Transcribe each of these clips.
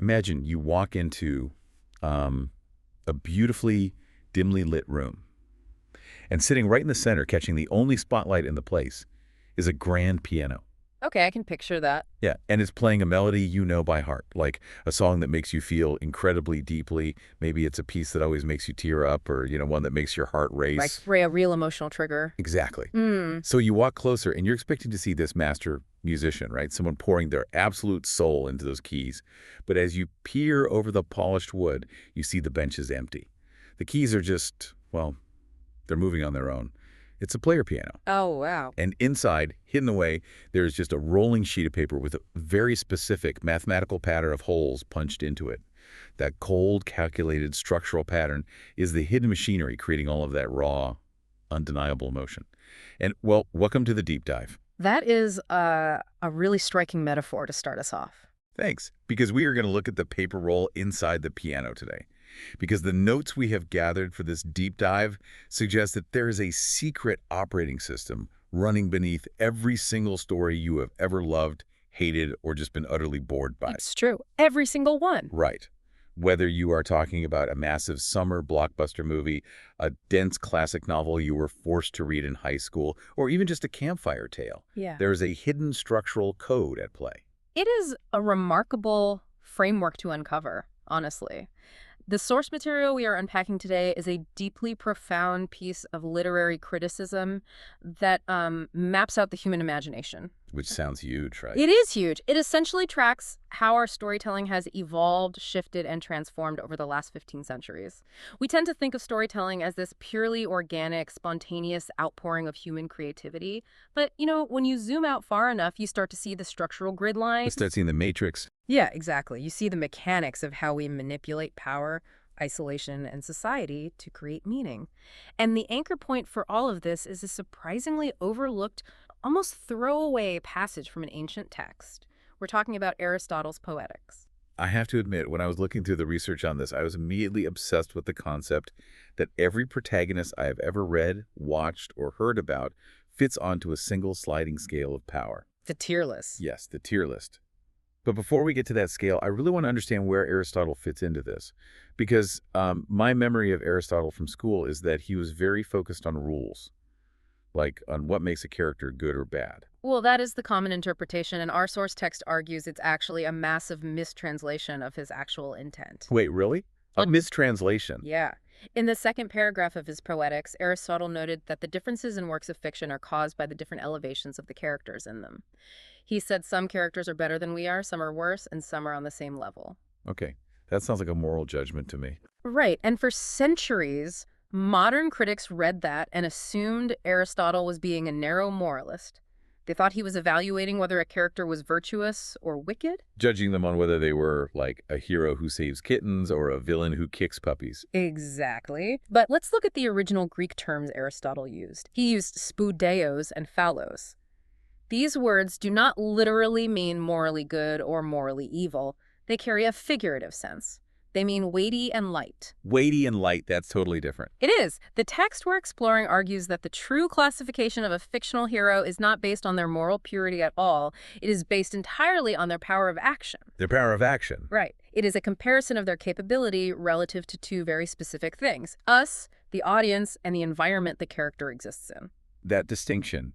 Imagine you walk into a beautifully dimly lit room, and sitting right in the center, catching the only spotlight in the place, is a grand piano. Okay, I can picture that. Yeah, and it's playing a melody you know by heart, like a song that makes you feel incredibly deeply. Maybe it's a piece that always makes you tear up, or, one that makes your heart Like race. a real emotional trigger. Exactly. Mm. So you walk closer, and you're expecting to see this master musician, right? Someone pouring their absolute soul into those keys. But as you peer over the polished wood, you see the bench is empty. The keys are just, well, they're moving on their own. It's a player piano. Oh, wow. And inside, hidden away, there's just a rolling sheet of paper with a very specific mathematical pattern of holes punched into it. That cold, calculated structural pattern is the hidden machinery creating all of that raw, undeniable emotion. And, well, welcome to the deep dive. That is a really striking metaphor to start us off. Thanks, because we are going to look at the paper roll inside the piano today. Because the notes we have gathered for this deep dive suggest that there is a secret operating system running beneath every single story you have ever loved, hated, or just been utterly bored by. It's true. Every single one. Right. Whether you are talking about a massive summer blockbuster movie, a dense classic novel you were forced to read in high school, or even just a campfire tale, Yeah. there is a hidden structural code at play. It is a remarkable framework to uncover, honestly. The source material we are unpacking today is a deeply profound piece of literary criticism that maps out the human imagination. Which sounds huge, right? It is huge. It essentially tracks how our storytelling has evolved, shifted, and transformed over the last 15 centuries. We tend to think of storytelling as this purely organic, spontaneous outpouring of human creativity. But, when you zoom out far enough, you start to see the structural grid lines. Let's start seeing the matrix. Yeah, exactly. You see the mechanics of how we manipulate power, isolation, and society to create meaning. And the anchor point for all of this is a surprisingly overlooked, almost throwaway passage from an ancient text. We're talking about Aristotle's Poetics. I have to admit, when I was looking through the research on this, I was immediately obsessed with the concept that every protagonist I have ever read, watched, or heard about fits onto a single sliding scale of power. The tier list. Yes, the tier list. But before we get to that scale, I really want to understand where Aristotle fits into this. Because my memory of Aristotle from school is that he was very focused on rules, like on what makes a character good or bad. Well, that is the common interpretation, and our source text argues it's actually a massive mistranslation of his actual intent. Wait, really? A mistranslation? Yeah. In the second paragraph of his Poetics, Aristotle noted that the differences in works of fiction are caused by the different elevations of the characters in them. He said some characters are better than we are, some are worse, and some are on the same level. Okay, that sounds like a moral judgment to me. Right, and for centuries, modern critics read that and assumed Aristotle was being a narrow moralist. They thought he was evaluating whether a character was virtuous or wicked. Judging them on whether they were like a hero who saves kittens or a villain who kicks puppies. Exactly. But let's look at the original Greek terms Aristotle used. He used spoudeos and phallos. These words do not literally mean morally good or morally evil. They carry a figurative sense. They mean weighty and light. Weighty and light, that's totally different. It is. The text we're exploring argues that the true classification of a fictional hero is not based on their moral purity at all. It is based entirely on their power of action. Their power of action. Right. It is a comparison of their capability relative to two very specific things: us, the audience, and the environment the character exists in. That distinction,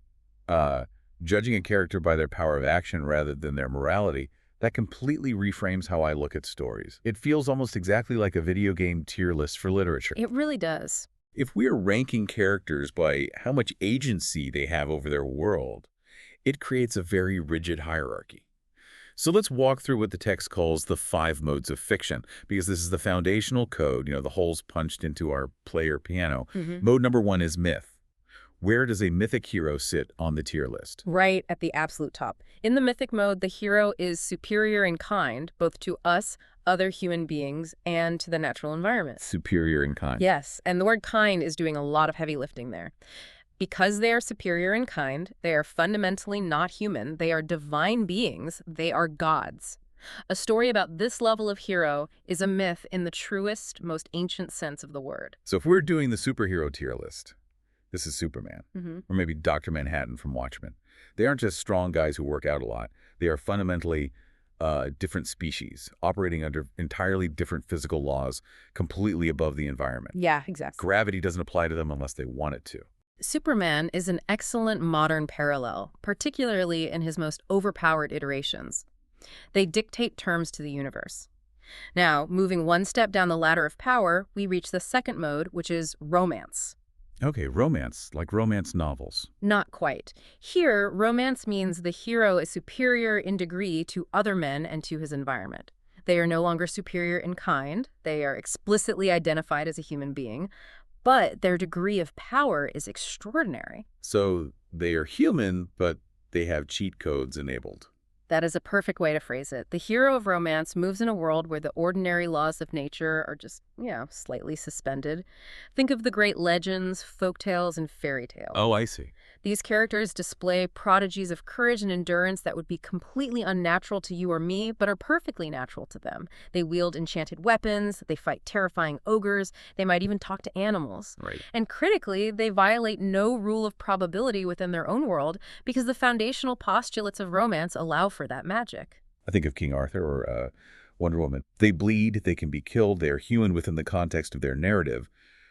judging a character by their power of action rather than their morality, that completely reframes how I look at stories. It feels almost exactly like a video game tier list for literature. It really does. If we're ranking characters by how much agency they have over their world, it creates a very rigid hierarchy. So let's walk through what the text calls the 5 modes of fiction, because this is the foundational code, the holes punched into our player piano. Mode number 1 is myth. Where does a mythic hero sit on the tier list? Right at the absolute top. In the mythic mode, the hero is superior in kind, both to us, other human beings, and to the natural environment. Superior in kind. Yes, and the word kind is doing a lot of heavy lifting there. Because they are superior in kind, they are fundamentally not human, they are divine beings, they are gods. A story about this level of hero is a myth in the truest, most ancient sense of the word. So if we're doing the superhero tier list, this is Superman, or maybe Dr. Manhattan from Watchmen. They aren't just strong guys who work out a lot. They are fundamentally different species, operating under entirely different physical laws, completely above the environment. Yeah, exactly. Gravity doesn't apply to them unless they want it to. Superman is an excellent modern parallel, particularly in his most overpowered iterations. They dictate terms to the universe. Now, moving one step down the ladder of power, we reach the second mode, which is romance. Okay, romance, like romance novels. Not quite. Here, romance means the hero is superior in degree to other men and to his environment. They are no longer superior in kind. They are explicitly identified as a human being, but their degree of power is extraordinary. So they are human, but they have cheat codes enabled. That is a perfect way to phrase it. The hero of romance moves in a world where the ordinary laws of nature are just, slightly suspended. Think of the great legends, folktales, and fairy tales. Oh, I see. These characters display prodigies of courage and endurance that would be completely unnatural to you or me, but are perfectly natural to them. They wield enchanted weapons, they fight terrifying ogres, they might even talk to animals. Right. And critically, they violate no rule of probability within their own world because the foundational postulates of romance allow for that magic. I think of King Arthur or Wonder Woman. They bleed, they can be killed, they are human within the context of their narrative,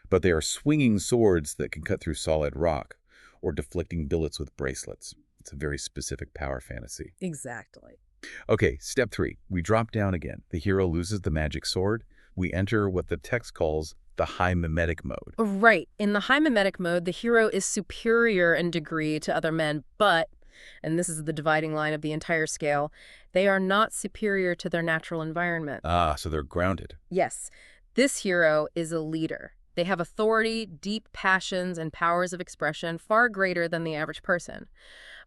but they are swinging swords that can cut through solid rock, or deflecting billets with bracelets. It's a very specific power fantasy. Exactly. Okay, step 3. We drop down again. The hero loses the magic sword. We enter what the text calls the high mimetic mode. Right. In the high mimetic mode, the hero is superior in degree to other men, but, and this is the dividing line of the entire scale, they are not superior to their natural environment. Ah, so they're grounded. Yes. This hero is a leader. They have authority, deep passions, and powers of expression far greater than the average person.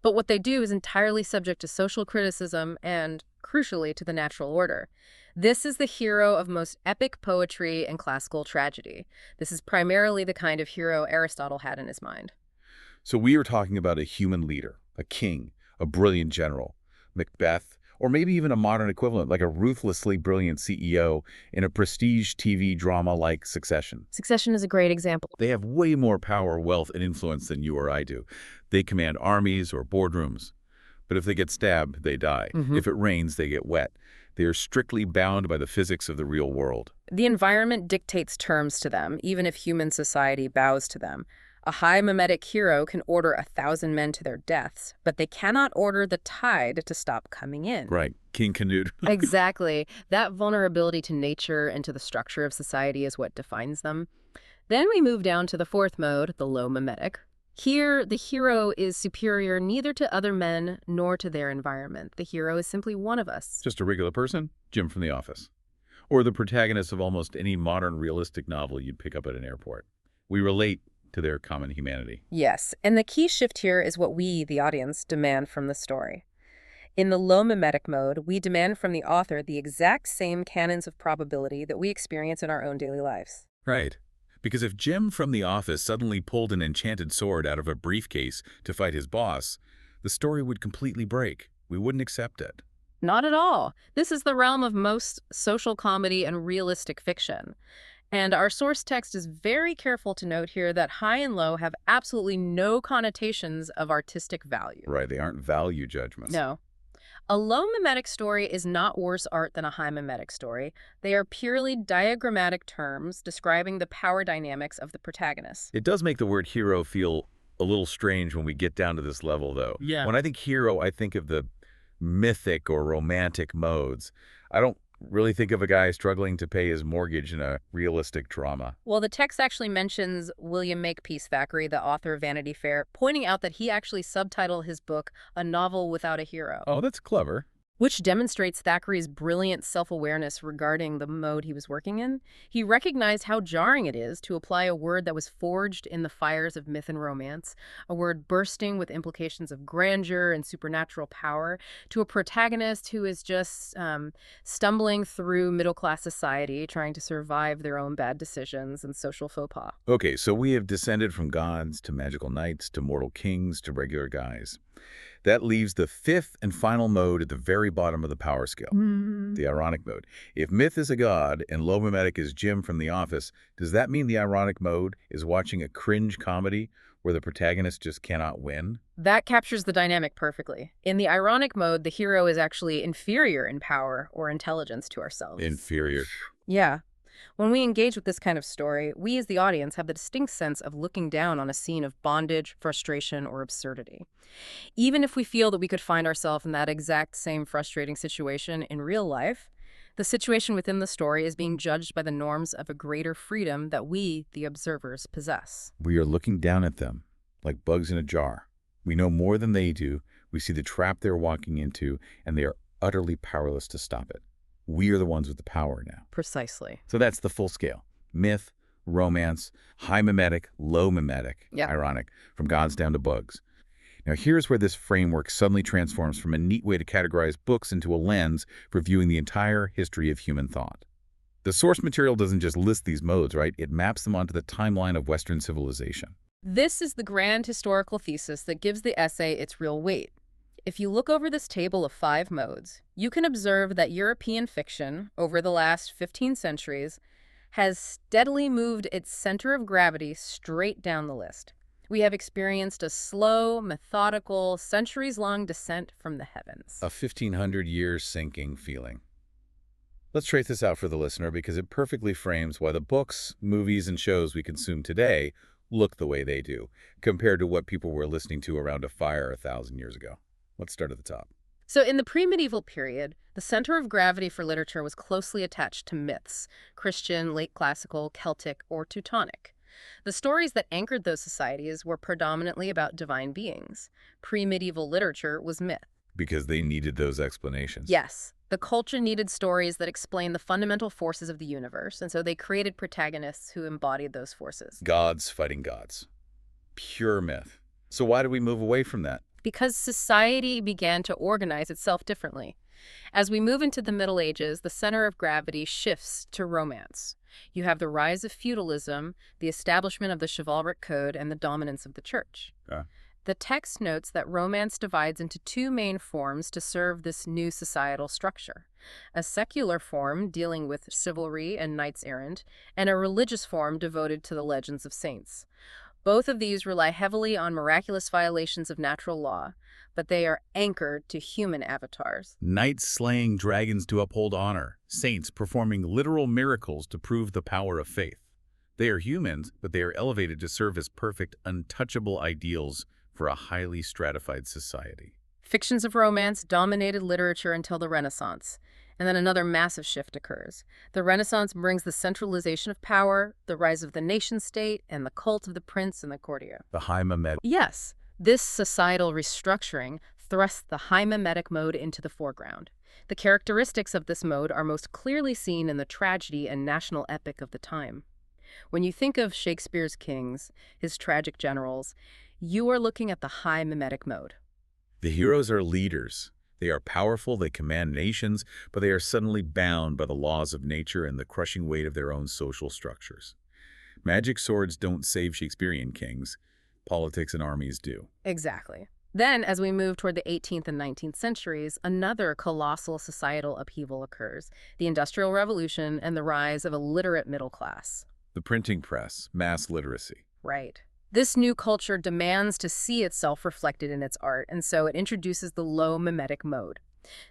But what they do is entirely subject to social criticism and, crucially, to the natural order. This is the hero of most epic poetry and classical tragedy. This is primarily the kind of hero Aristotle had in his mind. So we are talking about a human leader, a king, a brilliant general, Macbeth, or maybe even a modern equivalent like a ruthlessly brilliant CEO in a prestige TV drama like Succession. Succession is a great example. They have way more power, wealth, and influence than you or I do. They command armies or boardrooms. But if they get stabbed, they die. If it rains, they get wet. They are strictly bound by the physics of the real world. The environment dictates terms to them, even if human society bows to them. A high mimetic hero can order 1,000 men to their deaths, but they cannot order the tide to stop coming in. Right. King Canute. Exactly. That vulnerability to nature and to the structure of society is what defines them. Then we move down to the fourth mode, the low mimetic. Here, the hero is superior neither to other men nor to their environment. The hero is simply one of us. Just a regular person, Jim from The Office. Or the protagonist of almost any modern realistic novel you'd pick up at an airport. We relate to their common humanity. Yes, and the key shift here is what we, the audience, demand from the story. In the low mimetic mode, we demand from the author the exact same canons of probability that we experience in our own daily lives. Right. Because if Jim from The Office suddenly pulled an enchanted sword out of a briefcase to fight his boss, the story would completely break. We wouldn't accept it. Not at all. This is the realm of most social comedy and realistic fiction. And our source text is very careful to note here that high and low have absolutely no connotations of artistic value. Right, they aren't value judgments. No. A low mimetic story is not worse art than a high mimetic story. They are purely diagrammatic terms describing the power dynamics of the protagonist. It does make the word hero feel a little strange when we get down to this level, though. Yeah. When I think hero, I think of the mythic or romantic modes. I don't really think of a guy struggling to pay his mortgage in a realistic drama. Well, the text actually mentions William Makepeace Thackeray, the author of Vanity Fair, pointing out that he actually subtitled his book A Novel Without a Hero. Oh, that's clever. Which demonstrates Thackeray's brilliant self-awareness regarding the mode he was working in. He recognized how jarring it is to apply a word that was forged in the fires of myth and romance, a word bursting with implications of grandeur and supernatural power, to a protagonist who is just stumbling through middle-class society, trying to survive their own bad decisions and social faux pas. Okay, so we have descended from gods to magical knights to mortal kings to regular guys. That leaves the fifth and final mode at the very bottom of the power scale, the ironic mode. If myth is a god and low mimetic is Jim from The Office, does that mean the ironic mode is watching a cringe comedy where the protagonist just cannot win. That captures the dynamic perfectly. In the ironic mode, the hero is actually inferior in power or intelligence to ourselves. Inferior. Yeah. When we engage with this kind of story, we as the audience have the distinct sense of looking down on a scene of bondage, frustration, or absurdity. Even if we feel that we could find ourselves in that exact same frustrating situation in real life, the situation within the story is being judged by the norms of a greater freedom that we, the observers, possess. We are looking down at them, like bugs in a jar. We know more than they do. We see the trap they're walking into, and they are utterly powerless to stop it. We are the ones with the power now. Precisely. So that's the full scale. Myth, romance, high mimetic, low mimetic, Yeah. ironic, from gods down to bugs. Now here's where this framework suddenly transforms from a neat way to categorize books into a lens for viewing the entire history of human thought. The source material doesn't just list these modes, right? It maps them onto the timeline of Western civilization. This is the grand historical thesis that gives the essay its real weight. If you look over this table of 5 modes, you can observe that European fiction, over the last 15 centuries, has steadily moved its center of gravity straight down the list. We have experienced a slow, methodical, centuries-long descent from the heavens. A 1,500 years sinking feeling. Let's trace this out for the listener because it perfectly frames why the books, movies, and shows we consume today look the way they do, compared to what people were listening to around a fire 1,000 years ago. Let's start at the top. So in the pre-medieval period, the center of gravity for literature was closely attached to myths, Christian, late classical, Celtic, or Teutonic. The stories that anchored those societies were predominantly about divine beings. Pre-medieval literature was myth. Because they needed those explanations. Yes, the culture needed stories that explained the fundamental forces of the universe, and so they created protagonists who embodied those forces. Gods fighting gods. Pure myth. So why did we move away from that? Because society began to organize itself differently. As we move into the Middle Ages, the center of gravity shifts to romance. You have the rise of feudalism, the establishment of the chivalric code, and the dominance of the church. The text notes that romance divides into 2 main forms to serve this new societal structure: a secular form dealing with chivalry and knights errant, and a religious form devoted to the legends of saints. Both of these rely heavily on miraculous violations of natural law, but they are anchored to human avatars. Knights slaying dragons to uphold honor. Saints performing literal miracles to prove the power of faith. They are humans, but they are elevated to serve as perfect, untouchable ideals for a highly stratified society. Fictions of romance dominated literature until the Renaissance, and then another massive shift occurs. The Renaissance brings the centralization of power, the rise of the nation-state, and the cult of the prince and the courtier. The high mimetic. Yes, this societal restructuring thrusts the high mimetic mode into the foreground. The characteristics of this mode are most clearly seen in the tragedy and national epic of the time. When you think of Shakespeare's kings, his tragic generals, you are looking at the high mimetic mode. The heroes are leaders. They are powerful, they command nations, but they are suddenly bound by the laws of nature and the crushing weight of their own social structures. Magic swords don't save Shakespearean kings. Politics and armies do. Exactly. Then, as we move toward the 18th and 19th centuries, another colossal societal upheaval occurs: the Industrial Revolution and the rise of a literate middle class. The printing press, mass literacy. Right. This new culture demands to see itself reflected in its art, and so it introduces the low mimetic mode.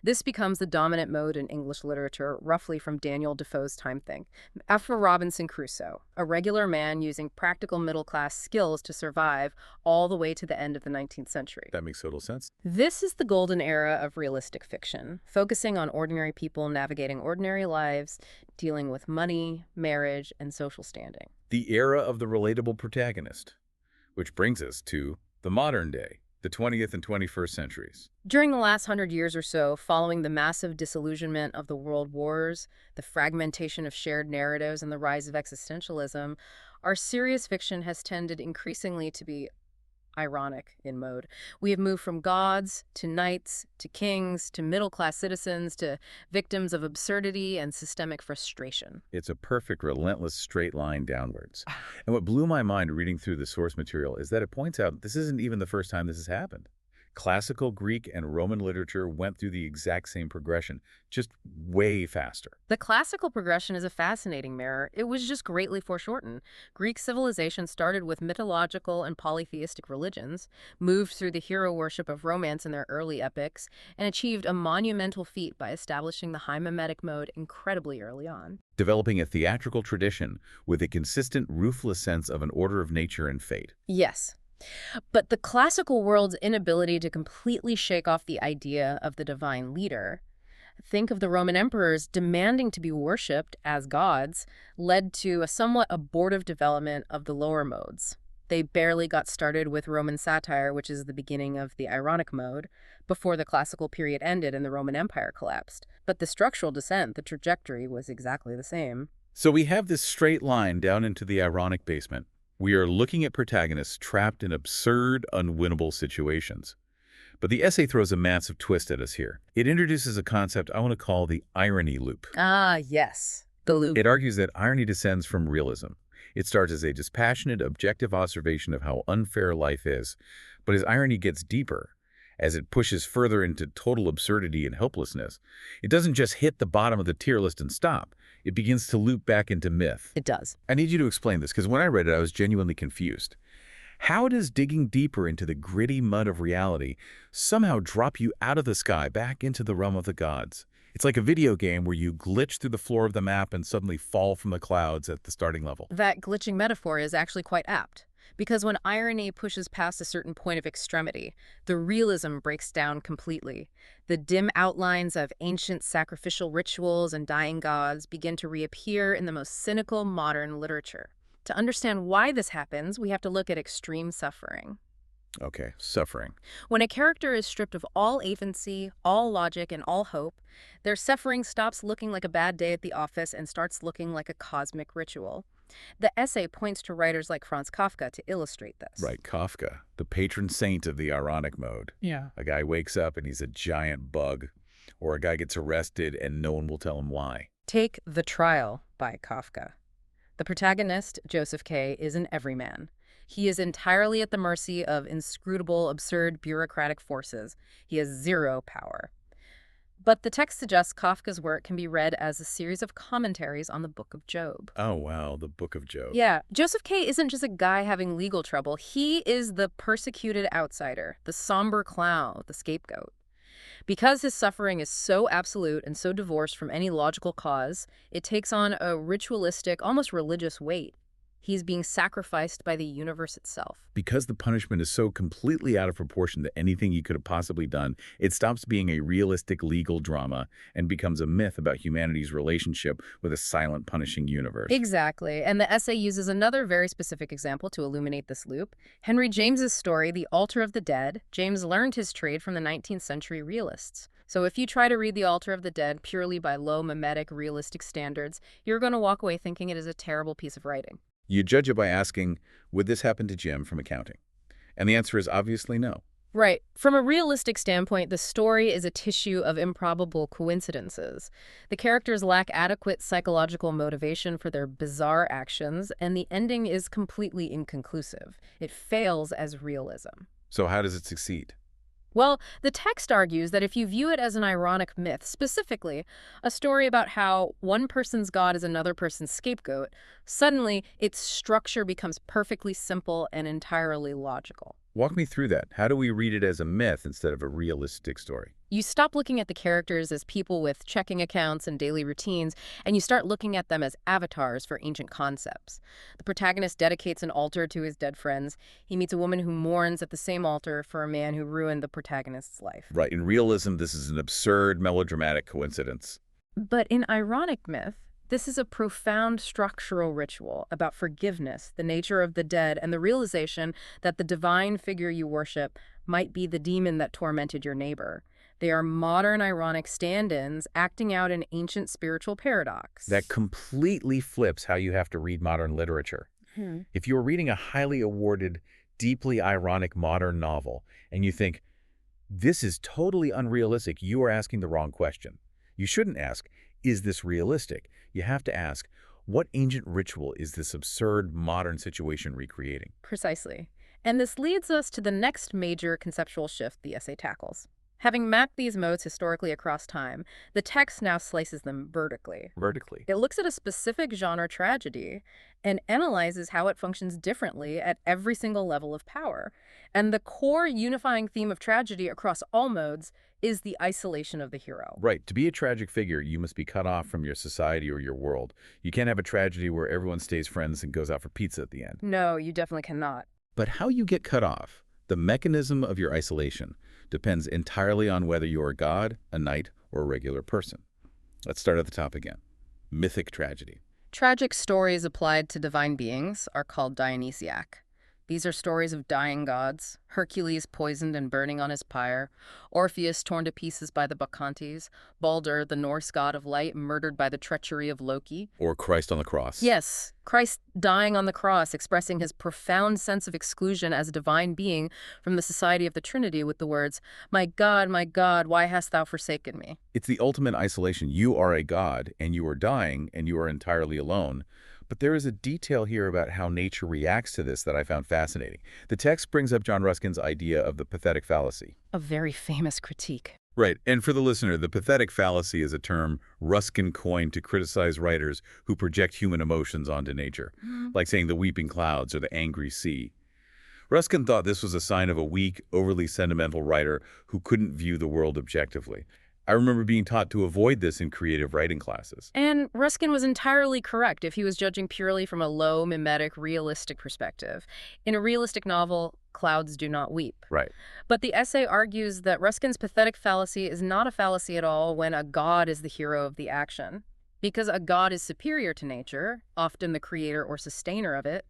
This becomes the dominant mode in English literature, roughly from Daniel Defoe's time thing. After Robinson Crusoe, a regular man using practical middle-class skills to survive all the way to the end of the 19th century. That makes total sense. This is the golden era of realistic fiction, focusing on ordinary people navigating ordinary lives, dealing with money, marriage, and social standing. The era of the relatable protagonist. Which brings us to the modern day, the 20th and 21st centuries. During the last 100 years or so, following the massive disillusionment of the world wars, the fragmentation of shared narratives, and the rise of existentialism, our serious fiction has tended increasingly to be ironic in mode. We have moved from gods to knights to kings to middle-class citizens to victims of absurdity and systemic frustration. It's a perfect, relentless straight line downwards. And what blew my mind reading through the source material is that it points out this isn't even the first time this has happened. Classical Greek and Roman literature went through the exact same progression, just way faster. The classical progression is a fascinating mirror. It was just greatly foreshortened. Greek civilization started with mythological and polytheistic religions, moved through the hero worship of romance in their early epics, and achieved a monumental feat by establishing the high mimetic mode incredibly early on. Developing a theatrical tradition with a consistent, ruthless sense of an order of nature and fate. Yes. But the classical world's inability to completely shake off the idea of the divine leader, think of the Roman emperors demanding to be worshipped as gods, led to a somewhat abortive development of the lower modes. They barely got started with Roman satire, which is the beginning of the ironic mode, before the classical period ended and the Roman Empire collapsed. But the structural descent, the trajectory, was exactly the same. So we have this straight line down into the ironic basement. We are looking at protagonists trapped in absurd, unwinnable situations. But the essay throws a massive twist at us here. It introduces a concept I want to call the irony loop. Ah, yes. The loop. It argues that irony descends from realism. It starts as a dispassionate, objective observation of how unfair life is, but as irony gets deeper, as it pushes further into total absurdity and helplessness, it doesn't just hit the bottom of the tier list and stop. It begins to loop back into myth. It does. I need you to explain this, because when I read it, I was genuinely confused. How does digging deeper into the gritty mud of reality somehow drop you out of the sky back into the realm of the gods? It's like a video game where you glitch through the floor of the map and suddenly fall from the clouds at the starting level. That glitching metaphor is actually quite apt, because when irony pushes past a certain point of extremity, the realism breaks down completely. The dim outlines of ancient sacrificial rituals and dying gods begin to reappear in the most cynical modern literature. To understand why this happens, we have to look at extreme suffering. Okay, suffering. When a character is stripped of all agency, all logic, and all hope, their suffering stops looking like a bad day at the office and starts looking like a cosmic ritual. The essay points to writers like Franz Kafka to illustrate this. Right, Kafka, the patron saint of the ironic mode. Yeah. A guy wakes up and he's a giant bug, or a guy gets arrested and no one will tell him why. Take The Trial by Kafka. The protagonist, Joseph K., is an everyman. He is entirely at the mercy of inscrutable, absurd bureaucratic forces. He has zero power. But the text suggests Kafka's work can be read as a series of commentaries on the Book of Job. Oh, wow, the Book of Job. Yeah, Joseph K. isn't just a guy having legal trouble. He is the persecuted outsider, the somber clown, the scapegoat. Because his suffering is so absolute and so divorced from any logical cause, it takes on a ritualistic, almost religious weight. He's being sacrificed by the universe itself. Because the punishment is so completely out of proportion to anything he could have possibly done, it stops being a realistic legal drama and becomes a myth about humanity's relationship with a silent, punishing universe. Exactly. And the essay uses another very specific example to illuminate this loop. Henry James's story, The Altar of the Dead. James learned his trade from the 19th century realists. So if you try to read The Altar of the Dead purely by low, mimetic, realistic standards, you're going to walk away thinking it is a terrible piece of writing. You judge it by asking, would this happen to Jim from accounting? And the answer is obviously no. Right. From a realistic standpoint, the story is a tissue of improbable coincidences. The characters lack adequate psychological motivation for their bizarre actions, and the ending is completely inconclusive. It fails as realism. So how does it succeed? Well, the text argues that if you view it as an ironic myth, specifically a story about how one person's god is another person's scapegoat, suddenly its structure becomes perfectly simple and entirely logical. Walk me through that. How do we read it as a myth instead of a realistic story? You stop looking at the characters as people with checking accounts and daily routines, and you start looking at them as avatars for ancient concepts. The protagonist dedicates an altar to his dead friends. He meets a woman who mourns at the same altar for a man who ruined the protagonist's life. Right. In realism, this is an absurd, melodramatic coincidence. But in ironic myth, this is a profound structural ritual about forgiveness, the nature of the dead, and the realization that the divine figure you worship might be the demon that tormented your neighbor. They are modern ironic stand-ins acting out an ancient spiritual paradox. That completely flips how you have to read modern literature. If you're reading a highly awarded, deeply ironic modern novel, and you think, this is totally unrealistic, you are asking the wrong question. You shouldn't ask, is this realistic? You have to ask, what ancient ritual is this absurd modern situation recreating? Precisely. And this leads us to the next major conceptual shift the essay tackles. Having mapped these modes historically across time, the text now slices them vertically. Vertically. It looks at a specific genre tragedy and analyzes how it functions differently at every single level of power. And the core unifying theme of tragedy across all modes is the isolation of the hero. Right. To be a tragic figure, you must be cut off from your society or your world. You can't have a tragedy where everyone stays friends and goes out for pizza at the end. No, you definitely cannot. But how you get cut off, the mechanism of your isolation, depends entirely on whether you're a god, a knight, or a regular person. Let's start at the top again. Mythic tragedy. Tragic stories applied to divine beings are called Dionysiac. These are stories of dying gods, Hercules poisoned and burning on his pyre, Orpheus torn to pieces by the Bacchantes, Balder, the Norse god of light, murdered by the treachery of Loki. Or Christ on the cross. Yes, Christ dying on the cross, expressing his profound sense of exclusion as a divine being from the society of the Trinity with the words, my God, why hast thou forsaken me?" It's the ultimate isolation. You are a god, and you are dying, and you are entirely alone. But there is a detail here about how nature reacts to this that I found fascinating. The text brings up John Ruskin's idea of the pathetic fallacy. A very famous critique. Right, and for the listener, the pathetic fallacy is a term Ruskin coined to criticize writers who project human emotions onto nature, like saying the weeping clouds or the angry sea. Ruskin thought this was a sign of a weak, overly sentimental writer who couldn't view the world objectively. I remember being taught to avoid this in creative writing classes. And Ruskin was entirely correct if he was judging purely from a low, mimetic, realistic perspective. In a realistic novel, clouds do not weep. Right. But the essay argues that Ruskin's pathetic fallacy is not a fallacy at all when a god is the hero of the action. Because a god is superior to nature, often the creator or sustainer of it,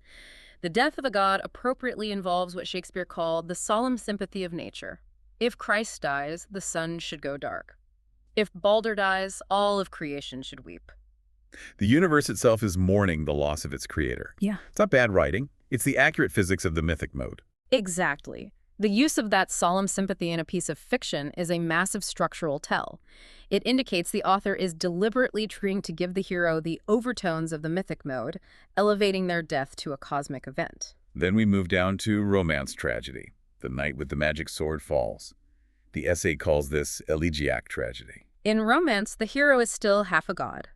the death of a god appropriately involves what Shakespeare called the solemn sympathy of nature. If Christ dies, the sun should go dark. If Balder dies, all of creation should weep. The universe itself is mourning the loss of its creator. Yeah. It's not bad writing. It's the accurate physics of the mythic mode. Exactly. The use of that solemn sympathy in a piece of fiction is a massive structural tell. It indicates the author is deliberately trying to give the hero the overtones of the mythic mode, elevating their death to a cosmic event. Then we move down to romance tragedy. The knight with the magic sword falls. The essay calls this elegiac tragedy. In romance, the hero is still half a god.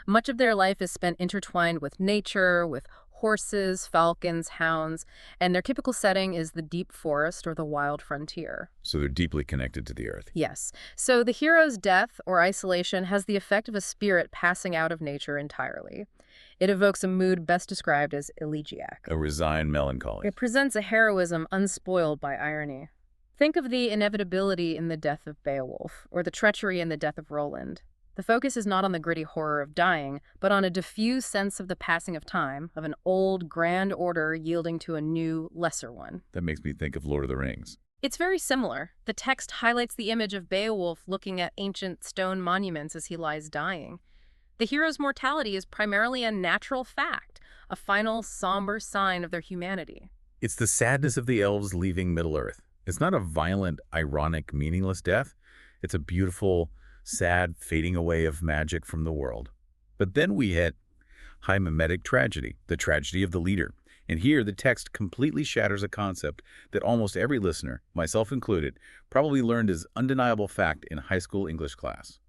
Much of their life is spent intertwined with nature, with horses, falcons, hounds, and their typical setting is the deep forest or the wild frontier. So they're deeply connected to the earth. Yes. So the hero's death or isolation has the effect of a spirit passing out of nature entirely. It evokes a mood best described as elegiac. A resigned melancholy. It presents a heroism unspoiled by irony. Think of the inevitability in the death of Beowulf, or the treachery in the death of Roland. The focus is not on the gritty horror of dying, but on a diffuse sense of the passing of time, of an old, grand order yielding to a new, lesser one. That makes me think of Lord of the Rings. It's very similar. The text highlights the image of Beowulf looking at ancient stone monuments as he lies dying. The hero's mortality is primarily a natural fact, a final, somber sign of their humanity. It's the sadness of the elves leaving Middle-earth. It's not a violent, ironic, meaningless death. It's a beautiful, sad fading away of magic from the world. But then we hit high mimetic tragedy, the tragedy of the leader. And here the text completely shatters a concept that almost every listener, myself included, probably learned as undeniable fact in high school English class.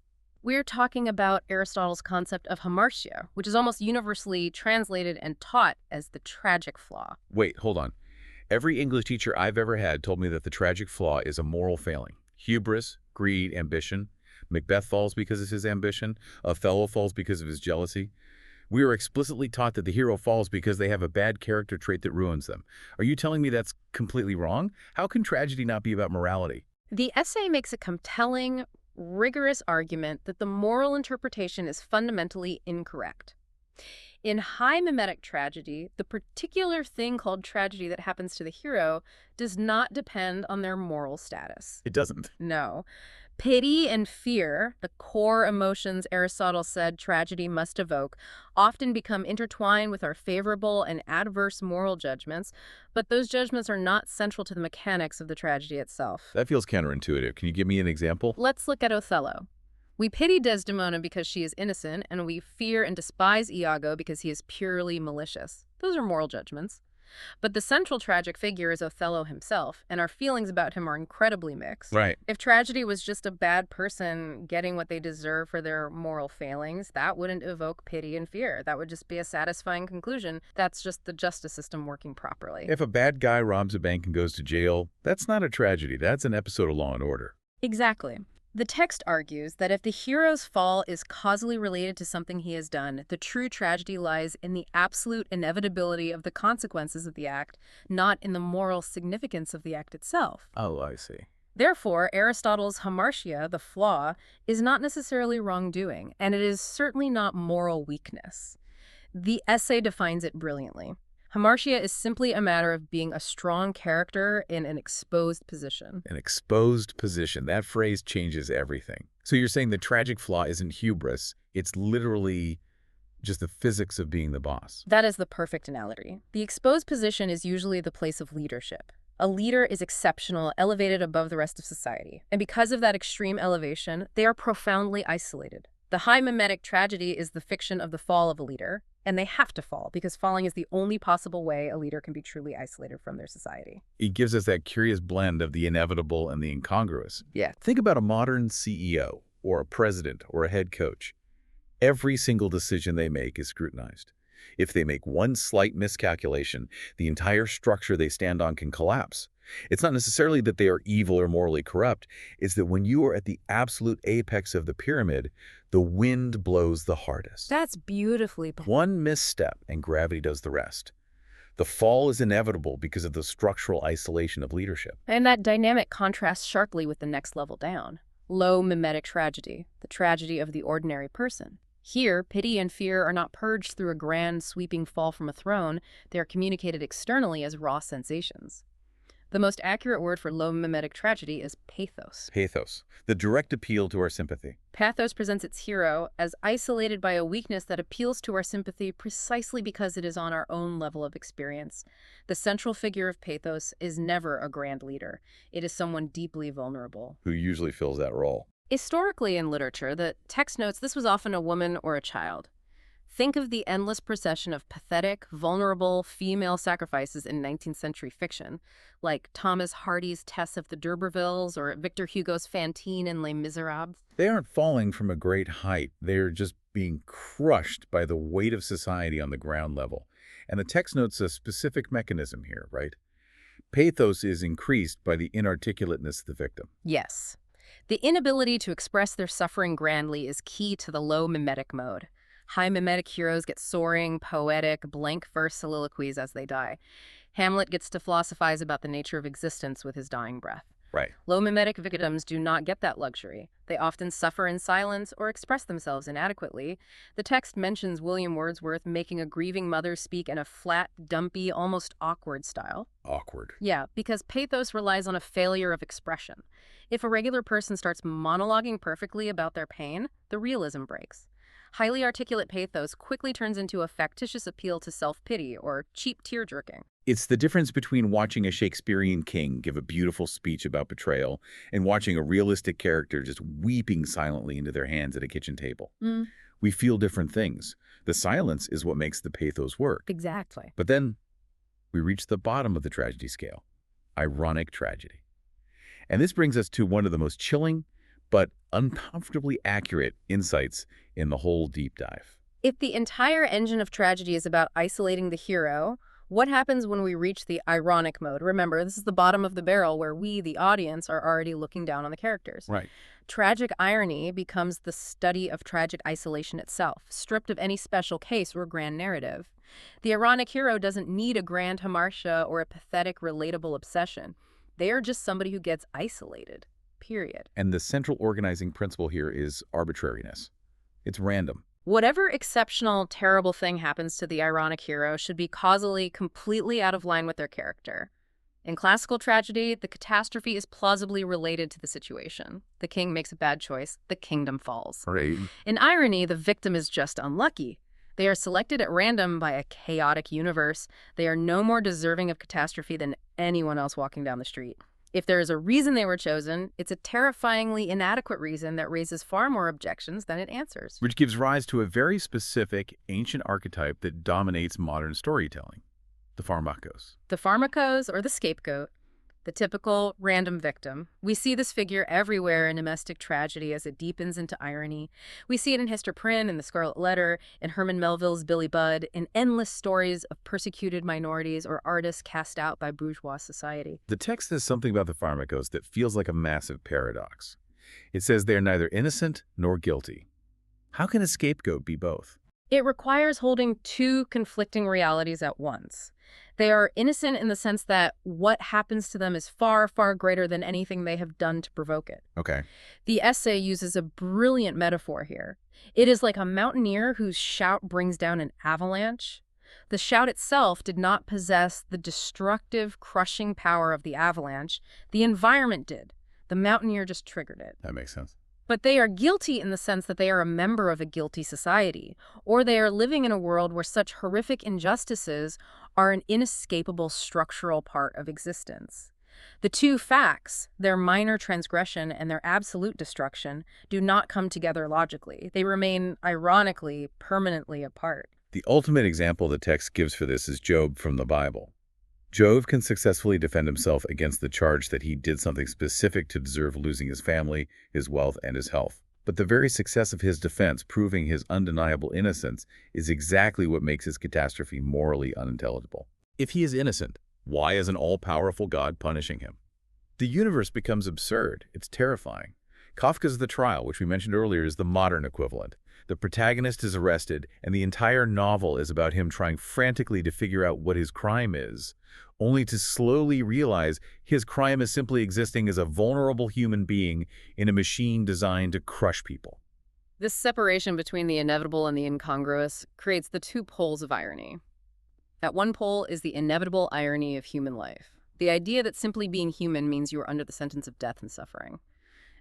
We're talking about Aristotle's concept of hamartia, which is almost universally translated and taught as the tragic flaw. Wait, hold on. Every English teacher I've ever had told me that the tragic flaw is a moral failing. Hubris, greed, ambition. Macbeth falls because of his ambition. Othello falls because of his jealousy. We are explicitly taught that the hero falls because they have a bad character trait that ruins them. Are you telling me that's completely wrong? How can tragedy not be about morality? The essay makes a compelling, rigorous argument that the moral interpretation is fundamentally incorrect. In high mimetic tragedy, the particular thing called tragedy that happens to the hero does not depend on their moral status. It doesn't. No. Pity and fear, the core emotions Aristotle said tragedy must evoke, often become intertwined with our favorable and adverse moral judgments, but those judgments are not central to the mechanics of the tragedy itself. That feels counterintuitive. Can you give me an example? Let's look at Othello. We pity Desdemona because she is innocent, and we fear and despise Iago because he is purely malicious. Those are moral judgments. But the central tragic figure is Othello himself, and our feelings about him are incredibly mixed. Right. If tragedy was just a bad person getting what they deserve for their moral failings, that wouldn't evoke pity and fear. That would just be a satisfying conclusion. That's just the justice system working properly. If a bad guy robs a bank and goes to jail, that's not a tragedy. That's an episode of Law and Order. Exactly. The text argues that if the hero's fall is causally related to something he has done, the true tragedy lies in the absolute inevitability of the consequences of the act, not in the moral significance of the act itself. Oh, I see. Therefore, Aristotle's hamartia, the flaw, is not necessarily wrongdoing, and it is certainly not moral weakness. The essay defines it brilliantly. Hamartia is simply a matter of being a strong character in an exposed position. An exposed position. That phrase changes everything. So you're saying the tragic flaw isn't hubris. It's literally just the physics of being the boss. That is the perfect analogy. The exposed position is usually the place of leadership. A leader is exceptional, elevated above the rest of society. And because of that extreme elevation, they are profoundly isolated. The high mimetic tragedy is the fiction of the fall of a leader, and they have to fall because falling is the only possible way a leader can be truly isolated from their society. It gives us that curious blend of the inevitable and the incongruous. Yeah. Think about a modern CEO or a president or a head coach. Every single decision they make is scrutinized. If they make one slight miscalculation, the entire structure they stand on can collapse. It's not necessarily that they are evil or morally corrupt. It's that when you are at the absolute apex of the pyramid, the wind blows the hardest. That's beautifully put. One misstep and gravity does the rest. The fall is inevitable because of the structural isolation of leadership. And that dynamic contrasts sharply with the next level down. Low mimetic tragedy, the tragedy of the ordinary person. Here, pity and fear are not purged through a grand, sweeping fall from a throne. They are communicated externally as raw sensations. The most accurate word for low mimetic tragedy is pathos. Pathos, the direct appeal to our sympathy. Pathos presents its hero as isolated by a weakness that appeals to our sympathy precisely because it is on our own level of experience. The central figure of pathos is never a grand leader. It is someone deeply vulnerable. Who usually fills that role. Historically in literature, the text notes this was often a woman or a child. Think of the endless procession of pathetic, vulnerable female sacrifices in 19th century fiction, like Thomas Hardy's Tess of the D'Urbervilles or Victor Hugo's Fantine in Les Miserables. They aren't falling from a great height. They're just being crushed by the weight of society on the ground level. And the text notes a specific mechanism here, right? Pathos is increased by the inarticulateness of the victim. Yes. The inability to express their suffering grandly is key to the low mimetic mode. High mimetic heroes get soaring, poetic, blank verse soliloquies as they die. Hamlet gets to philosophize about the nature of existence with his dying breath. Right. Low mimetic victims do not get that luxury. They often suffer in silence or express themselves inadequately. The text mentions William Wordsworth making a grieving mother speak in a flat, dumpy, almost awkward style. Awkward. Yeah, because pathos relies on a failure of expression. If a regular person starts monologuing perfectly about their pain, the realism breaks. Highly articulate pathos quickly turns into a factitious appeal to self-pity or cheap tear-jerking. It's the difference between watching a Shakespearean king give a beautiful speech about betrayal and watching a realistic character just weeping silently into their hands at a kitchen table. We feel different things. The silence is what makes the pathos work. Exactly. But then we reach the bottom of the tragedy scale, ironic tragedy. And this brings us to one of the most chilling but uncomfortably accurate insights in the whole deep dive. If the entire engine of tragedy is about isolating the hero, what happens when we reach the ironic mode? Remember, this is the bottom of the barrel where we, the audience, are already looking down on the characters. Right. Tragic irony becomes the study of tragic isolation itself, stripped of any special case or grand narrative. The ironic hero doesn't need a grand hamartia or a pathetic, relatable obsession. They are just somebody who gets isolated. Period. And the central organizing principle here is arbitrariness. It's random. Whatever exceptional, terrible thing happens to the ironic hero should be causally completely out of line with their character. In classical tragedy, the catastrophe is plausibly related to the situation. The king makes a bad choice, the kingdom falls. Right. In irony, the victim is just unlucky. They are selected at random by a chaotic universe. They are no more deserving of catastrophe than anyone else walking down the street. If there is a reason they were chosen, it's a terrifyingly inadequate reason that raises far more objections than it answers. Which gives rise to a very specific ancient archetype that dominates modern storytelling. The pharmakos. The pharmakos, or the scapegoat, the typical random victim. We see this figure everywhere in domestic tragedy as it deepens into irony. We see it in Hester Prynne, in The Scarlet Letter, in Herman Melville's Billy Budd, in endless stories of persecuted minorities or artists cast out by bourgeois society. The text says something about the pharmakos that feels like a massive paradox. It says they are neither innocent nor guilty. How can a scapegoat be both? It requires holding two conflicting realities at once. They are innocent in the sense that what happens to them is far, far greater than anything they have done to provoke it. Okay. The essay uses a brilliant metaphor here. It is like a mountaineer whose shout brings down an avalanche. The shout itself did not possess the destructive, crushing power of the avalanche. The environment did. The mountaineer just triggered it. That makes sense. But they are guilty in the sense that they are a member of a guilty society, or they are living in a world where such horrific injustices are an inescapable structural part of existence. The two facts, their minor transgression and their absolute destruction, do not come together logically. They remain, ironically, permanently apart. The ultimate example the text gives for this is Job from the Bible. Job can successfully defend himself against the charge that he did something specific to deserve losing his family, his wealth, and his health. But the very success of his defense, proving his undeniable innocence, is exactly what makes his catastrophe morally unintelligible. If he is innocent, why is an all-powerful God punishing him? The universe becomes absurd. It's terrifying. Kafka's The Trial, which we mentioned earlier, is the modern equivalent. The protagonist is arrested, and the entire novel is about him trying frantically to figure out what his crime is, only to slowly realize his crime is simply existing as a vulnerable human being in a machine designed to crush people. This separation between the inevitable and the incongruous creates the two poles of irony. At one pole is the inevitable irony of human life, the idea that simply being human means you are under the sentence of death and suffering.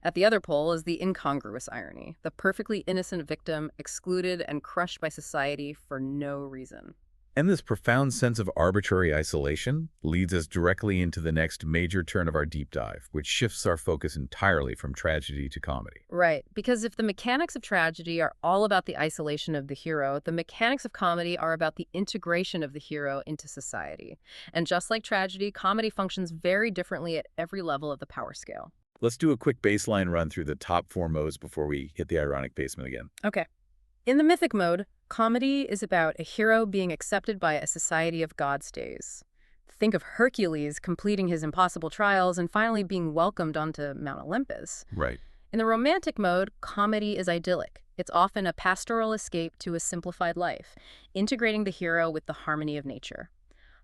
At the other pole is the incongruous irony, the perfectly innocent victim excluded and crushed by society for no reason. And this profound sense of arbitrary isolation leads us directly into the next major turn of our deep dive, which shifts our focus entirely from tragedy to comedy. Right, because if the mechanics of tragedy are all about the isolation of the hero, the mechanics of comedy are about the integration of the hero into society. And just like tragedy, comedy functions very differently at every level of the power scale. Let's do a quick baseline run through the top 4 modes before we hit the ironic basement again. Okay. In the mythic mode, comedy is about a hero being accepted by a society of god stays. Think of Hercules completing his impossible trials and finally being welcomed onto Mount Olympus. Right. In the romantic mode, comedy is idyllic. It's often a pastoral escape to a simplified life, integrating the hero with the harmony of nature.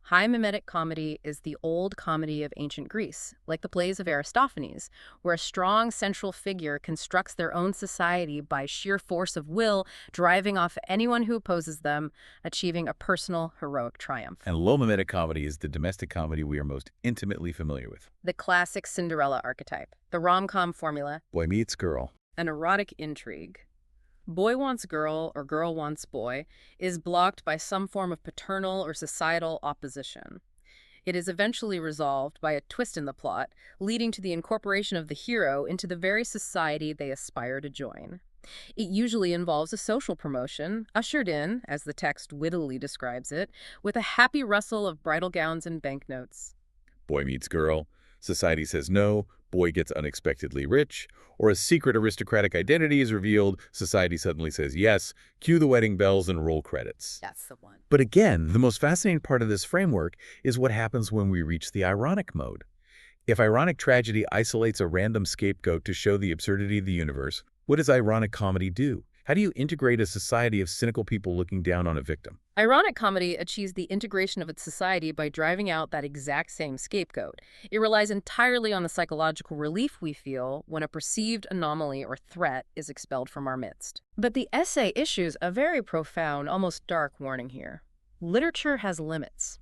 High mimetic comedy is the old comedy of ancient Greece, like the plays of Aristophanes, where a strong central figure constructs their own society by sheer force of will, driving off anyone who opposes them, achieving a personal, heroic triumph. And low mimetic comedy is the domestic comedy we are most intimately familiar with. The classic Cinderella archetype, the rom-com formula, Boy meets girl. an erotic intrigue. Boy wants girl or girl wants boy is blocked by some form of paternal or societal opposition. It is eventually resolved by a twist in the plot, leading to the incorporation of the hero into the very society they aspire to join. It usually involves a social promotion, ushered in, as the text wittily describes it, with a happy rustle of bridal gowns and banknotes. Boy meets girl. Society says no. Boy gets unexpectedly rich. Or a secret aristocratic identity is revealed. Society suddenly says yes. Cue the wedding bells and roll credits. That's the one. But again, the most fascinating part of this framework is what happens when we reach the ironic mode. If ironic tragedy isolates a random scapegoat to show the absurdity of the universe, what does ironic comedy do? How do you integrate a society of cynical people looking down on a victim? Ironic comedy achieves the integration of its society by driving out that exact same scapegoat. It relies entirely on the psychological relief we feel when a perceived anomaly or threat is expelled from our midst. But the essay issues a very profound, almost dark warning here. Literature has limits.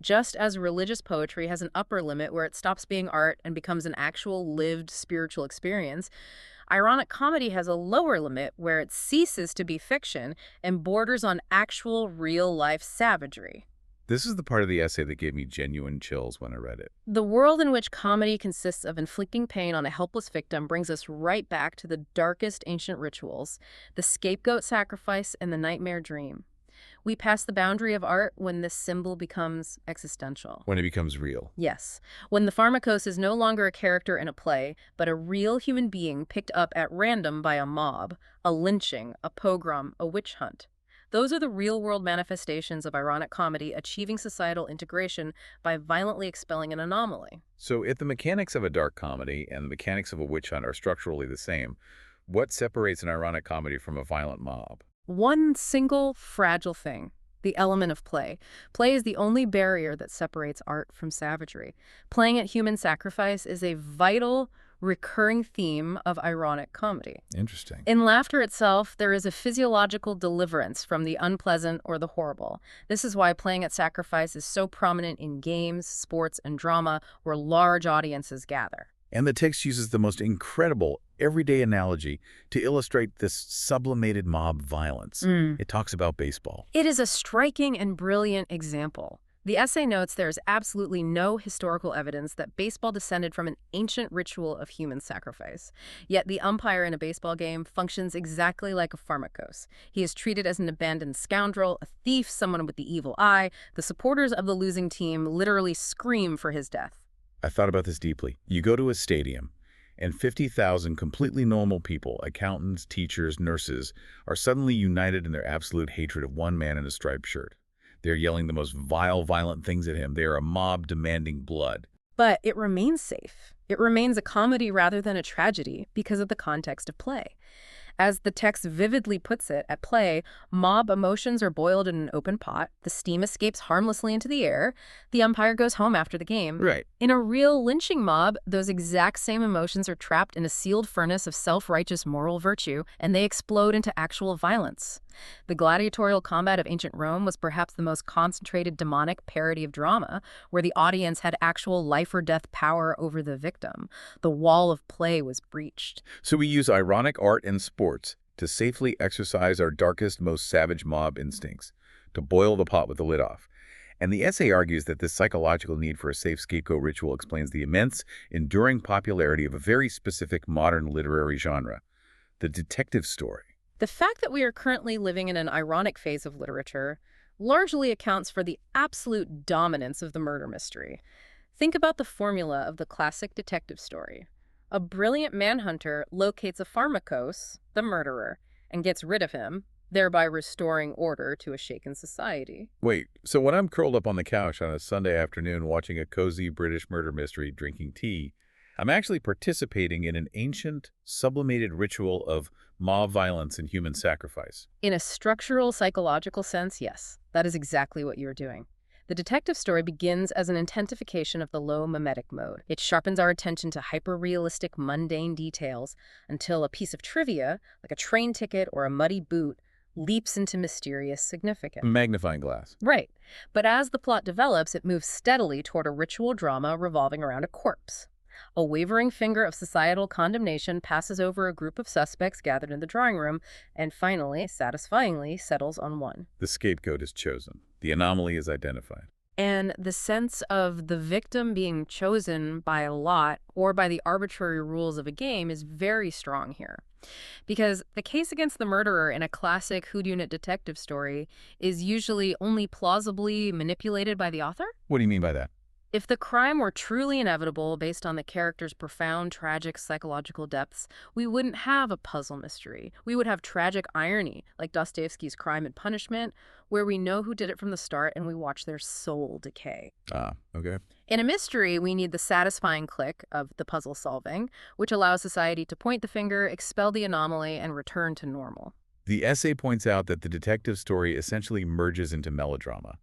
Just as religious poetry has an upper limit where it stops being art and becomes an actual lived spiritual experience, ironic comedy has a lower limit where it ceases to be fiction and borders on actual real-life savagery. This is the part of the essay that gave me genuine chills when I read it. The world in which comedy consists of inflicting pain on a helpless victim brings us right back to the darkest ancient rituals, the scapegoat sacrifice and the nightmare dream. We pass the boundary of art when this symbol becomes existential. When it becomes real. Yes, when the pharmakos is no longer a character in a play, but a real human being picked up at random by a mob, a lynching, a pogrom, a witch hunt. Those are the real-world manifestations of ironic comedy achieving societal integration by violently expelling an anomaly. So if the mechanics of a dark comedy and the mechanics of a witch hunt are structurally the same, what separates an ironic comedy from a violent mob? One single fragile thing, the element of play. Play is the only barrier that separates art from savagery. Playing at human sacrifice is a vital, recurring theme of ironic comedy. Interesting. In laughter itself, there is a physiological deliverance from the unpleasant or the horrible. This is why playing at sacrifice is so prominent in games, sports, and drama where large audiences gather. And the text uses the most incredible, everyday analogy to illustrate this sublimated mob violence. It talks about baseball. It is a striking and brilliant example. The essay notes there is absolutely no historical evidence that baseball descended from an ancient ritual of human sacrifice. Yet the umpire in a baseball game functions exactly like a pharmakos. He is treated as an abandoned scoundrel, a thief, someone with the evil eye. The supporters of the losing team literally scream for his death. I thought about this deeply. You go to a stadium, and 50,000 completely normal people, accountants, teachers, nurses, are suddenly united in their absolute hatred of one man in a striped shirt. They're yelling the most vile, violent things at him. They are a mob demanding blood. But it remains safe. It remains a comedy rather than a tragedy because of the context of play. As the text vividly puts it, at play, mob emotions are boiled in an open pot, the steam escapes harmlessly into the air, the umpire goes home after the game. Right. In a real lynching mob, those exact same emotions are trapped in a sealed furnace of self-righteous moral virtue, and they explode into actual violence. The gladiatorial combat of ancient Rome was perhaps the most concentrated demonic parody of drama, where the audience had actual life-or-death power over the victim. The wall of play was breached. So we use ironic art and sports to safely exercise our darkest, most savage mob instincts, to boil the pot with the lid off. And the essay argues that this psychological need for a safe scapegoat ritual explains the immense, enduring popularity of a very specific modern literary genre, the detective story. The fact that we are currently living in an ironic phase of literature largely accounts for the absolute dominance of the murder mystery. Think about the formula of the classic detective story. A brilliant manhunter locates a pharmakos, the murderer, and gets rid of him, thereby restoring order to a shaken society. Wait, so when I'm curled up on the couch on a Sunday afternoon watching a cozy British murder mystery, drinking tea, I'm actually participating in an ancient, sublimated ritual of mob violence and human sacrifice. In a structural psychological sense, yes, that is exactly what you're doing. The detective story begins as an intensification of the low mimetic mode. It sharpens our attention to hyper-realistic, mundane details until a piece of trivia, like a train ticket or a muddy boot, leaps into mysterious significance. Magnifying glass. Right. But as the plot develops, it moves steadily toward a ritual drama revolving around a corpse. A wavering finger of societal condemnation passes over a group of suspects gathered in the drawing room and finally, satisfyingly, settles on one. The scapegoat is chosen. The anomaly is identified. And the sense of the victim being chosen by a lot or by the arbitrary rules of a game is very strong here. Because the case against the murderer in a classic whodunit detective story is usually only plausibly manipulated by the author? What do you mean by that? If the crime were truly inevitable based on the character's profound, tragic psychological depths, we wouldn't have a puzzle mystery. We would have tragic irony, like Dostoevsky's Crime and Punishment, where we know who did it from the start and we watch their soul decay. Ah, okay. In a mystery, we need the satisfying click of the puzzle solving, which allows society to point the finger, expel the anomaly, and return to normal. The essay points out that the detective story essentially merges into melodrama.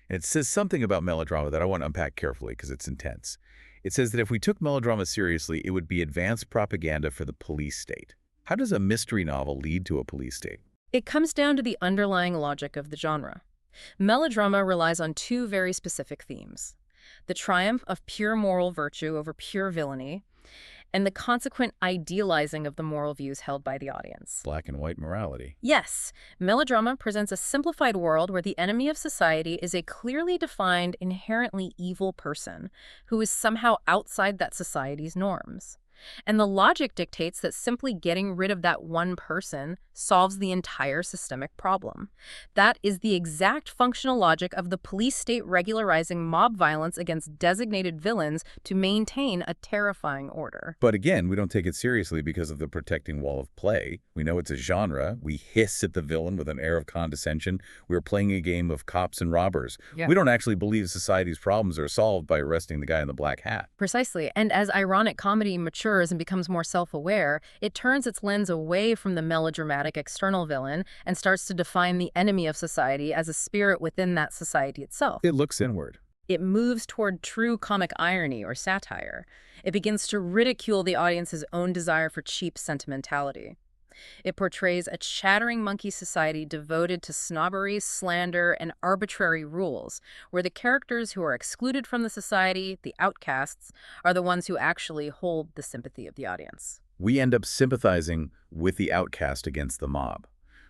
It says something about melodrama that I want to unpack carefully because it's intense. It says that if we took melodrama seriously, it would be advanced propaganda for the police state. How does a mystery novel lead to a police state? It comes down to the underlying logic of the genre. Melodrama relies on two very specific themes: the triumph of pure moral virtue over pure villainy, and the consequent idealizing of the moral views held by the audience. Black and white morality. Yes, melodrama presents a simplified world where the enemy of society is a clearly defined, inherently evil person who is somehow outside that society's norms. And the logic dictates that simply getting rid of that one person solves the entire systemic problem. That is the exact functional logic of the police state regularizing mob violence against designated villains to maintain a terrifying order. But again, we don't take it seriously because of the protecting wall of play. We know it's a genre. We hiss at the villain with an air of condescension. We're playing a game of cops and robbers. Yeah. We don't actually believe society's problems are solved by arresting the guy in the black hat. Precisely. And as ironic comedy matures and becomes more self-aware, it turns its lens away from the melodramatic external villain and starts to define the enemy of society as a spirit within that society itself. It looks inward. It moves toward true comic irony or satire. It begins to ridicule the audience's own desire for cheap sentimentality. It portrays a chattering monkey society devoted to snobbery, slander, and arbitrary rules, where the characters who are excluded from the society, the outcasts, are the ones who actually hold the sympathy of the audience. We end up sympathizing with the outcast against the mob.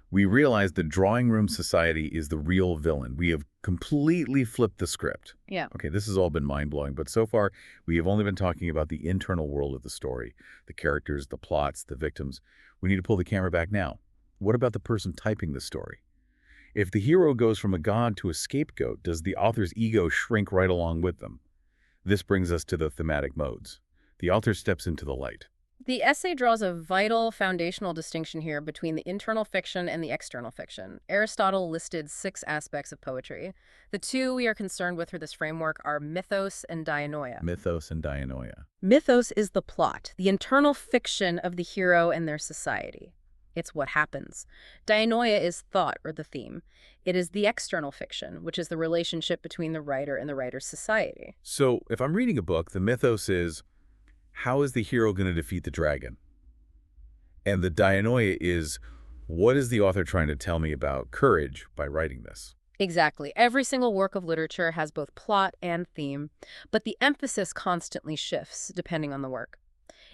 We realize the drawing room society is the real villain. We have completely flipped the script. Yeah. Okay, this has all been mind-blowing, but so far we have only been talking about the internal world of the story, the characters, the plots, the victims. We need to pull the camera back now. What about the person typing the story? If the hero goes from a god to a scapegoat, does the author's ego shrink right along with them? This brings us to the thematic modes. The author steps into the light. The essay draws a vital foundational distinction here between the internal fiction and the external fiction. Aristotle listed 6 aspects of poetry. The 2 we are concerned with for this framework are mythos and dianoia. Mythos and dianoia. Mythos is the plot, the internal fiction of the hero and their society. It's what happens. Dianoia is thought or the theme. It is the external fiction, which is the relationship between the writer and the writer's society. So if I'm reading a book, the mythos is, how is the hero going to defeat the dragon? And the dianoia is, what is the author trying to tell me about courage by writing this? Exactly. Every single work of literature has both plot and theme, but the emphasis constantly shifts depending on the work.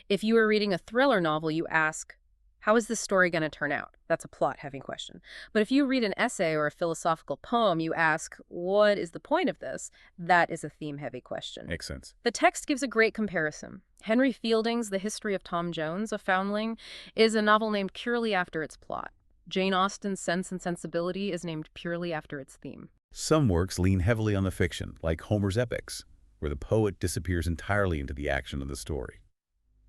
If you are reading a thriller novel, you ask, how is this story going to turn out? That's a plot-heavy question. But if you read an essay or a philosophical poem, you ask, what is the point of this? That is a theme-heavy question. Makes sense. The text gives a great comparison. Henry Fielding's The History of Tom Jones, a Foundling, is a novel named purely after its plot. Jane Austen's Sense and Sensibility is named purely after its theme. Some works lean heavily on the fiction, like Homer's epics, where the poet disappears entirely into the action of the story.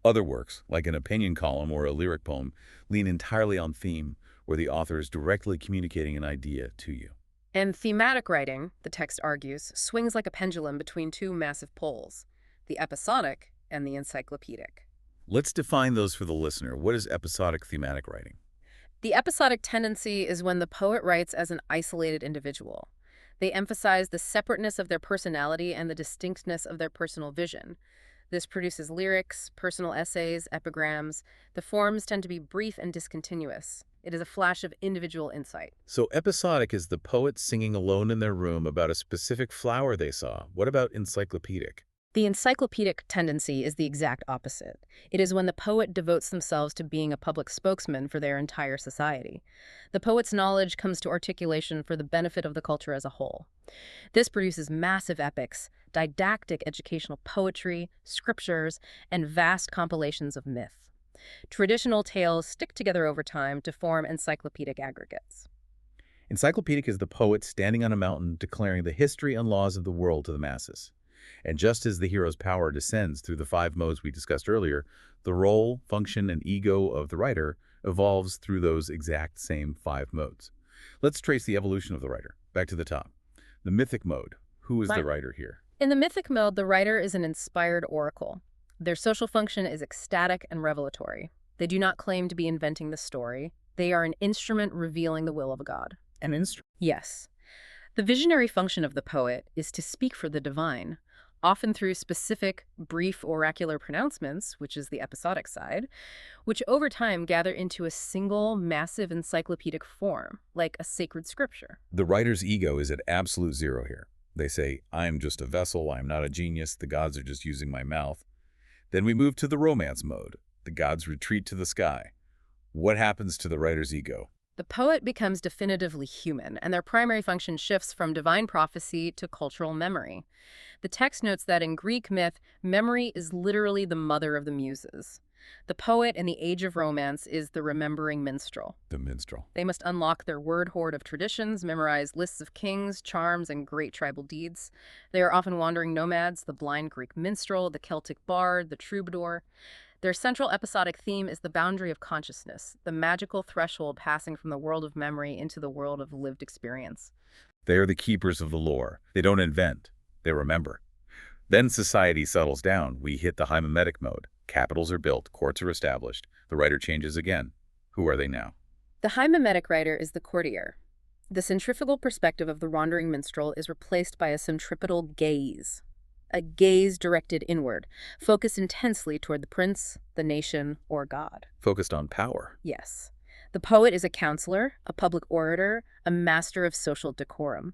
Other works, like an opinion column or a lyric poem, lean entirely on theme, where the author is directly communicating an idea to you. And thematic writing, the text argues, swings like a pendulum between 2 massive poles, the episodic and the encyclopedic. Let's define those for the listener. What is episodic thematic writing? The episodic tendency is when the poet writes as an isolated individual. They emphasize the separateness of their personality and the distinctness of their personal vision. This produces lyrics, personal essays, epigrams. The forms tend to be brief and discontinuous. It is a flash of individual insight. So episodic is the poet singing alone in their room about a specific flower they saw. What about encyclopedic? The encyclopedic tendency is the exact opposite. It is when the poet devotes themselves to being a public spokesman for their entire society. The poet's knowledge comes to articulation for the benefit of the culture as a whole. This produces massive epics, didactic educational poetry, scriptures, and vast compilations of myth. Traditional tales stick together over time to form encyclopedic aggregates. Encyclopedic is the poet standing on a mountain declaring the history and laws of the world to the masses. And just as the hero's power descends through the 5 modes we discussed earlier, the role, function, and ego of the writer evolves through those exact same 5 modes. Let's trace the evolution of the writer. Back to the top. The mythic mode. Who is the writer here? In the mythic mode, the writer is an inspired oracle. Their social function is ecstatic and revelatory. They do not claim to be inventing the story. They are an instrument revealing the will of a god. An instrument? Yes. The visionary function of the poet is to speak for the divine, often through specific, brief oracular pronouncements, which is the episodic side, which over time gather into a single, massive encyclopedic form, like a sacred scripture. The writer's ego is at absolute zero here. They say, I'm just a vessel, I'm not a genius, the gods are just using my mouth. Then we move to the romance mode. The gods retreat to the sky. What happens to the writer's ego? The poet becomes definitively human, and their primary function shifts from divine prophecy to cultural memory. The text notes that in Greek myth, memory is literally the mother of the muses. The poet in the age of romance is the remembering minstrel. The minstrel. They must unlock their word hoard of traditions, memorize lists of kings, charms, and great tribal deeds. They are often wandering nomads, the blind Greek minstrel, the Celtic bard, the troubadour. Their central episodic theme is the boundary of consciousness, the magical threshold passing from the world of memory into the world of lived experience. They are the keepers of the lore. They don't invent, they remember. Then society settles down. We hit the mimetic mode. Capitals are built, courts are established. The writer changes again. Who are they now? The high mimetic writer is the courtier. The centrifugal perspective of the wandering minstrel is replaced by a centripetal gaze. A gaze directed inward, focused intensely toward the prince, the nation, or God. Focused on power. Yes. The poet is a counselor, a public orator, a master of social decorum.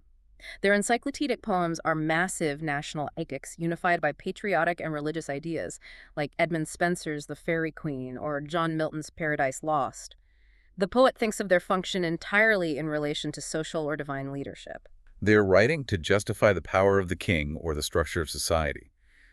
Their encyclopedic poems are massive national epics unified by patriotic and religious ideas, like Edmund Spenser's The Faerie Queene or John Milton's Paradise Lost. The poet thinks of their function entirely in relation to social or divine leadership. They are writing to justify the power of the king or the structure of society.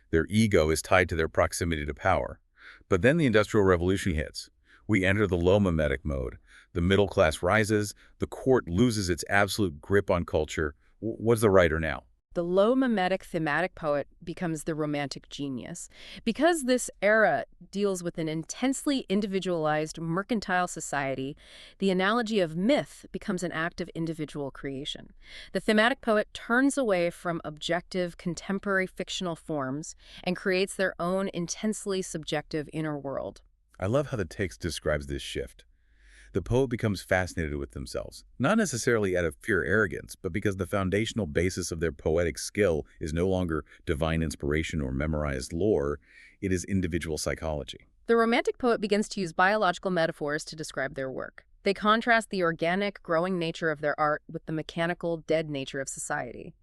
Their ego is tied to their proximity to power. But then the Industrial Revolution hits. We enter the low mimetic mode. The middle class rises. The court loses its absolute grip on culture. What's the writer now? The low mimetic thematic poet becomes the romantic genius. Because this era deals with an intensely individualized mercantile society, the analogy of myth becomes an act of individual creation. The thematic poet turns away from objective, contemporary fictional forms and creates their own intensely subjective inner world. I love how the text describes this shift. The poet becomes fascinated with themselves, not necessarily out of pure arrogance, but because the foundational basis of their poetic skill is no longer divine inspiration or memorized lore, it is individual psychology. The romantic poet begins to use biological metaphors to describe their work. They contrast the organic, growing nature of their art with the mechanical, dead nature of society.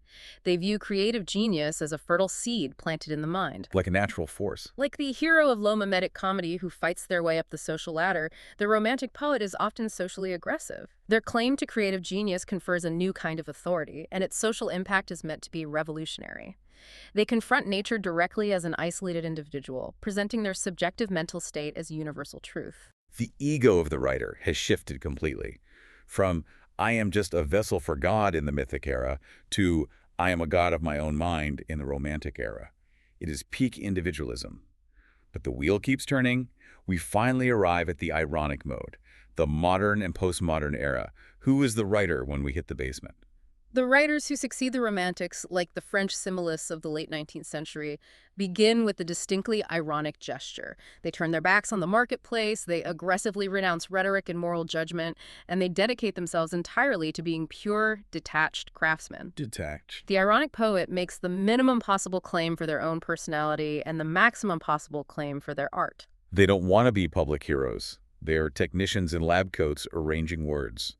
They view creative genius as a fertile seed planted in the mind. Like a natural force. Like the hero of low mimetic comedy who fights their way up the social ladder, the romantic poet is often socially aggressive. Their claim to creative genius confers a new kind of authority, and its social impact is meant to be revolutionary. They confront nature directly as an isolated individual, presenting their subjective mental state as universal truth. The ego of the writer has shifted completely. From, I am just a vessel for God in the mythic era, to, I am a god of my own mind in the romantic era. It is peak individualism. But the wheel keeps turning. We finally arrive at the ironic mode, the modern and postmodern era. Who is the writer when we hit the basement? The writers who succeed the Romantics, like the French symbolists of the late 19th century, begin with a distinctly ironic gesture. They turn their backs on the marketplace, they aggressively renounce rhetoric and moral judgment, and they dedicate themselves entirely to being pure, detached craftsmen. Detached. The ironic poet makes the minimum possible claim for their own personality and the maximum possible claim for their art. They don't want to be public heroes. They are technicians in lab coats arranging words.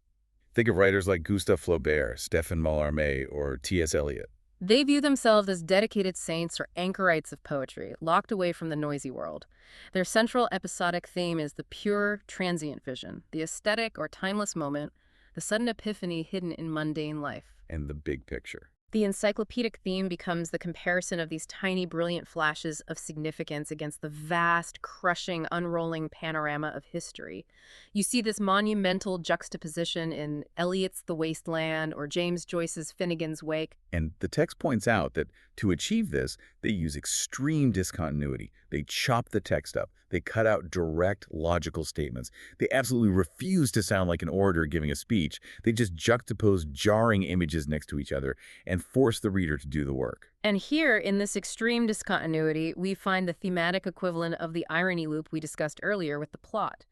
Think of writers like Gustave Flaubert, Stéphane Mallarmé, or T.S. Eliot. They view themselves as dedicated saints or anchorites of poetry, locked away from the noisy world. Their central episodic theme is the pure, transient vision, the aesthetic or timeless moment, the sudden epiphany hidden in mundane life. And the big picture. The encyclopedic theme becomes the comparison of these tiny, brilliant flashes of significance against the vast, crushing, unrolling panorama of history. You see this monumental juxtaposition in Eliot's The Waste Land or James Joyce's Finnegan's Wake. And the text points out that to achieve this, they use extreme discontinuity. They chop the text up. They cut out direct, logical statements. They absolutely refuse to sound like an orator giving a speech. They just juxtapose jarring images next to each other and force the reader to do the work. And here, in this extreme discontinuity, we find the thematic equivalent of the irony loop we discussed earlier with the plot.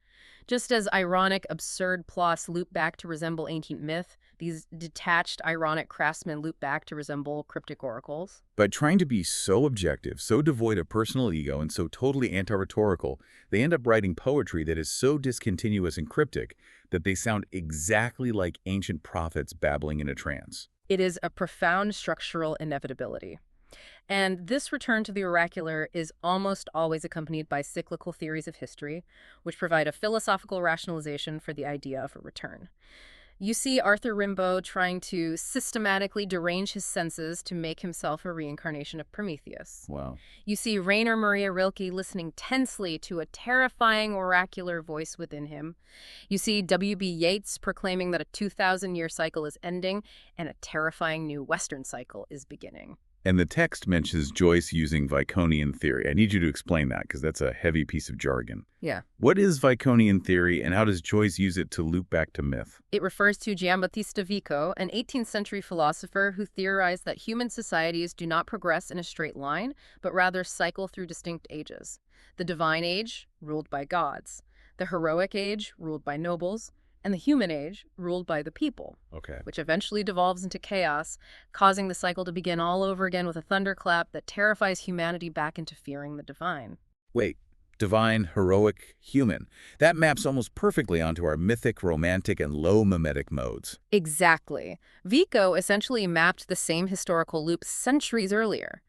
Just as ironic, absurd plots loop back to resemble ancient myth, these detached, ironic craftsmen loop back to resemble cryptic oracles. By trying to be so objective, so devoid of personal ego, and so totally anti-rhetorical, they end up writing poetry that is so discontinuous and cryptic that they sound exactly like ancient prophets babbling in a trance. It is a profound structural inevitability. And this return to the oracular is almost always accompanied by cyclical theories of history, which provide a philosophical rationalization for the idea of a return. You see Arthur Rimbaud trying to systematically derange his senses to make himself a reincarnation of Prometheus. Wow. You see Rainer Maria Rilke listening tensely to a terrifying oracular voice within him. You see W.B. Yeats proclaiming that a 2,000-year cycle is ending and a terrifying new Western cycle is beginning. And the text mentions Joyce using Viconian theory. I need you to explain that because that's a heavy piece of jargon. Yeah. What is Viconian theory and how does Joyce use it to loop back to myth? It refers to Giambattista Vico, an 18th century philosopher who theorized that human societies do not progress in a straight line, but rather cycle through distinct ages. The divine age, ruled by gods. The heroic age, ruled by nobles. And the human age, ruled by the people. Okay. Which eventually devolves into chaos, causing the cycle to begin all over again with a thunderclap that terrifies humanity back into fearing the divine. Wait, divine, heroic, human. That maps almost perfectly onto our mythic, romantic, and low mimetic modes. Exactly. Vico essentially mapped the same historical loop centuries earlier.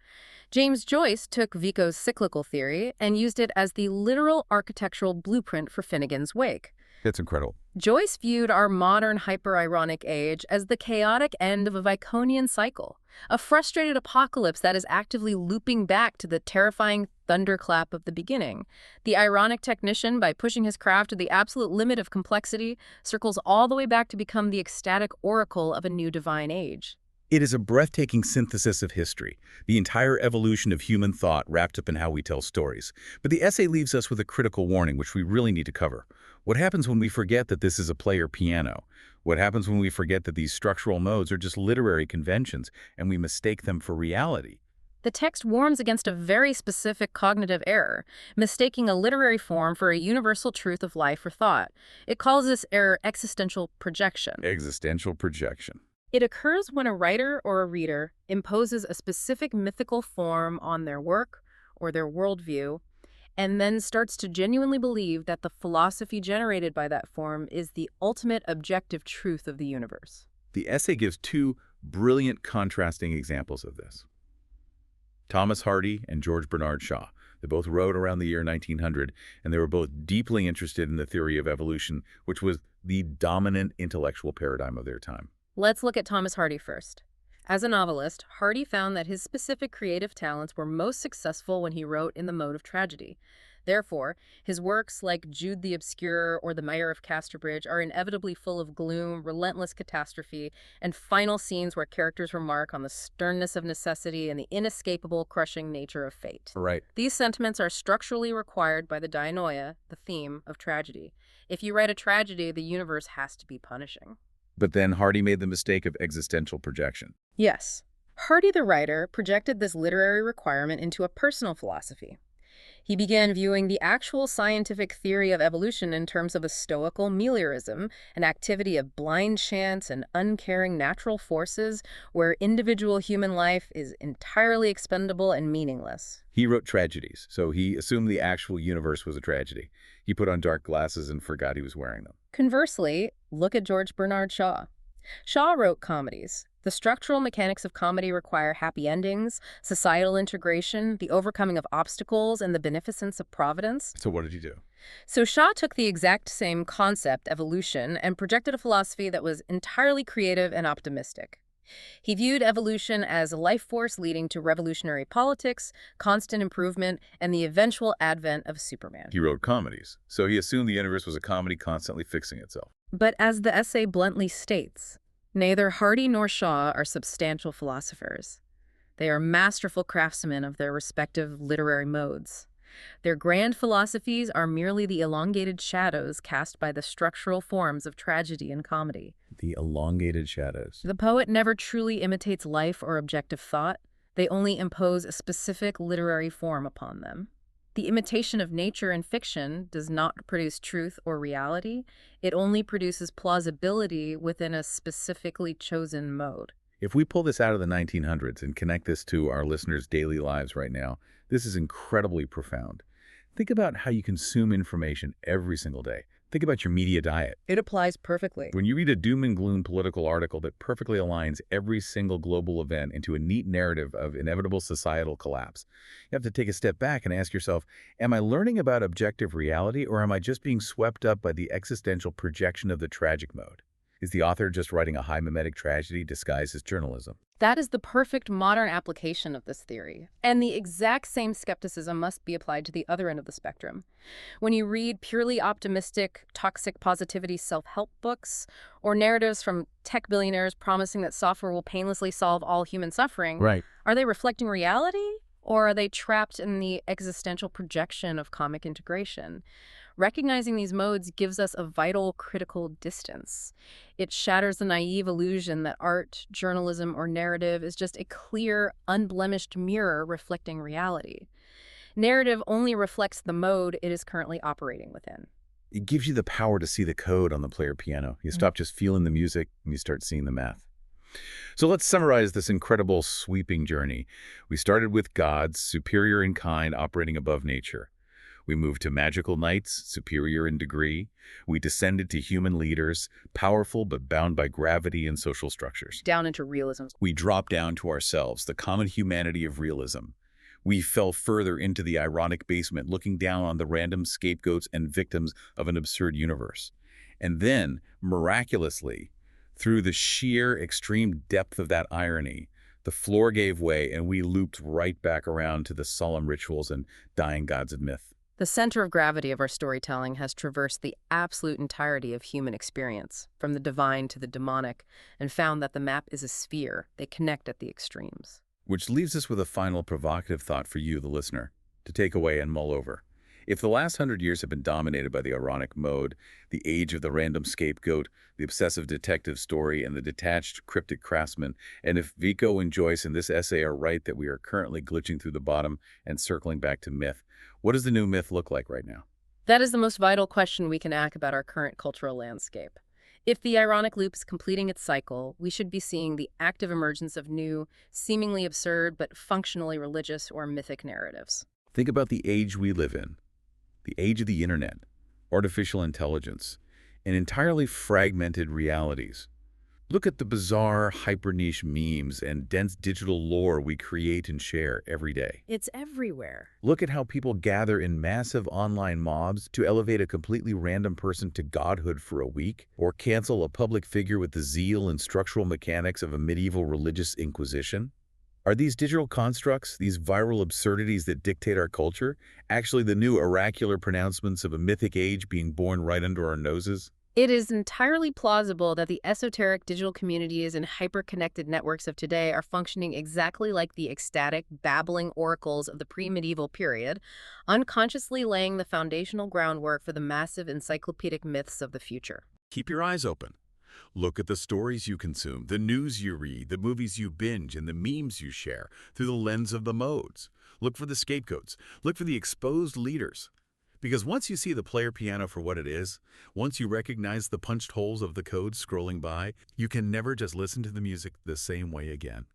James Joyce took Vico's cyclical theory and used it as the literal architectural blueprint for Finnegan's Wake. That's incredible. Joyce viewed our modern hyper-ironic age as the chaotic end of a Viconian cycle, a frustrated apocalypse that is actively looping back to the terrifying thunderclap of the beginning. The ironic technician, by pushing his craft to the absolute limit of complexity, circles all the way back to become the ecstatic oracle of a new divine age. It is a breathtaking synthesis of history, the entire evolution of human thought wrapped up in how we tell stories. But the essay leaves us with a critical warning, which we really need to cover. What happens when we forget that this is a player piano? What happens when we forget that these structural modes are just literary conventions and we mistake them for reality? The text warns against a very specific cognitive error, mistaking a literary form for a universal truth of life or thought. It calls this error existential projection. Existential projection. It occurs when a writer or a reader imposes a specific mythical form on their work or their worldview, and then starts to genuinely believe that the philosophy generated by that form is the ultimate objective truth of the universe. The essay gives two brilliant contrasting examples of this. Thomas Hardy and George Bernard Shaw. They both wrote around the year 1900, and they were both deeply interested in the theory of evolution, which was the dominant intellectual paradigm of their time. Let's look at Thomas Hardy first. As a novelist, Hardy found that his specific creative talents were most successful when he wrote in the mode of tragedy. Therefore, his works like Jude the Obscure or The Mayor of Casterbridge are inevitably full of gloom, relentless catastrophe, and final scenes where characters remark on the sternness of necessity and the inescapable, crushing nature of fate. Right. These sentiments are structurally required by the dianoia, the theme of tragedy. If you write a tragedy, the universe has to be punishing. But then Hardy made the mistake of existential projection. Yes. Hardy the writer projected this literary requirement into a personal philosophy. He began viewing the actual scientific theory of evolution in terms of a stoical meliorism, an activity of blind chance and uncaring natural forces where individual human life is entirely expendable and meaningless. He wrote tragedies, so he assumed the actual universe was a tragedy. He put on dark glasses and forgot he was wearing them. Conversely, look at George Bernard Shaw. Shaw wrote comedies. The structural mechanics of comedy require happy endings, societal integration, the overcoming of obstacles, and the beneficence of providence. So what did he do? So Shaw took the exact same concept, evolution, and projected a philosophy that was entirely creative and optimistic. He viewed evolution as a life force leading to revolutionary politics, constant improvement, and the eventual advent of Superman. He wrote comedies, so he assumed the universe was a comedy constantly fixing itself. But as the essay bluntly states, neither Hardy nor Shaw are substantial philosophers. They are masterful craftsmen of their respective literary modes. Their grand philosophies are merely the elongated shadows cast by the structural forms of tragedy and comedy. The elongated shadows. The poet never truly imitates life or objective thought. They only impose a specific literary form upon them. The imitation of nature in fiction does not produce truth or reality. It only produces plausibility within a specifically chosen mode. If we pull this out of the 1900s and connect this to our listeners' daily lives right now, this is incredibly profound. Think about how you consume information every single day. Think about your media diet. It applies perfectly. When you read a doom and gloom political article that perfectly aligns every single global event into a neat narrative of inevitable societal collapse, you have to take a step back and ask yourself, am I learning about objective reality, or am I just being swept up by the existential projection of the tragic mode? Is the author just writing a high mimetic tragedy disguised as journalism? That is the perfect modern application of this theory. And the exact same skepticism must be applied to the other end of the spectrum. When you read purely optimistic, toxic positivity self-help books, or narratives from tech billionaires promising that software will painlessly solve all human suffering, Right. are they reflecting reality? Or are they trapped in the existential projection of comic integration? Recognizing these modes gives us a vital critical distance. It shatters the naive illusion that art, journalism, or narrative is just a clear, unblemished mirror reflecting reality. Narrative only reflects the mode it is currently operating within. It gives you the power to see the code on the player piano. You stop just feeling the music and you start seeing the math. So let's summarize this incredible sweeping journey. We started with gods, superior in kind, operating above nature. We moved to magical knights, superior in degree. We descended to human leaders, powerful but bound by gravity and social structures. Down into realism. We dropped down to ourselves, the common humanity of realism. We fell further into the ironic basement, looking down on the random scapegoats and victims of an absurd universe. And then, miraculously, through the sheer extreme depth of that irony, the floor gave way and we looped right back around to the solemn rituals and dying gods of myth. The center of gravity of our storytelling has traversed the absolute entirety of human experience, from the divine to the demonic, and found that the map is a sphere. They connect at the extremes. Which leaves us with a final provocative thought for you, the listener, to take away and mull over. If the last 100 years have been dominated by the ironic mode, the age of the random scapegoat, the obsessive detective story, and the detached cryptic craftsman, and if Vico and Joyce in this essay are right that we are currently glitching through the bottom and circling back to myth, what does the new myth look like right now? That is the most vital question we can ask about our current cultural landscape. If the ironic loop is completing its cycle, we should be seeing the active emergence of new, seemingly absurd but functionally religious or mythic narratives. Think about the age we live in, the age of the internet, artificial intelligence, and entirely fragmented realities. Look at the bizarre, hyper-niche memes and dense digital lore we create and share every day. It's everywhere. Look at how people gather in massive online mobs to elevate a completely random person to godhood for a week, or cancel a public figure with the zeal and structural mechanics of a medieval religious inquisition. Are these digital constructs, these viral absurdities that dictate our culture, actually the new oracular pronouncements of a mythic age being born right under our noses? It is entirely plausible that the esoteric digital communities and hyper-connected networks of today are functioning exactly like the ecstatic, babbling oracles of the pre-medieval period, unconsciously laying the foundational groundwork for the massive encyclopedic myths of the future. Keep your eyes open. Look at the stories you consume, the news you read, the movies you binge, and the memes you share through the lens of the modes. Look for the scapegoats. Look for the exposed leaders. Because once you see the player piano for what it is, once you recognize the punched holes of the code scrolling by, you can never just listen to the music the same way again.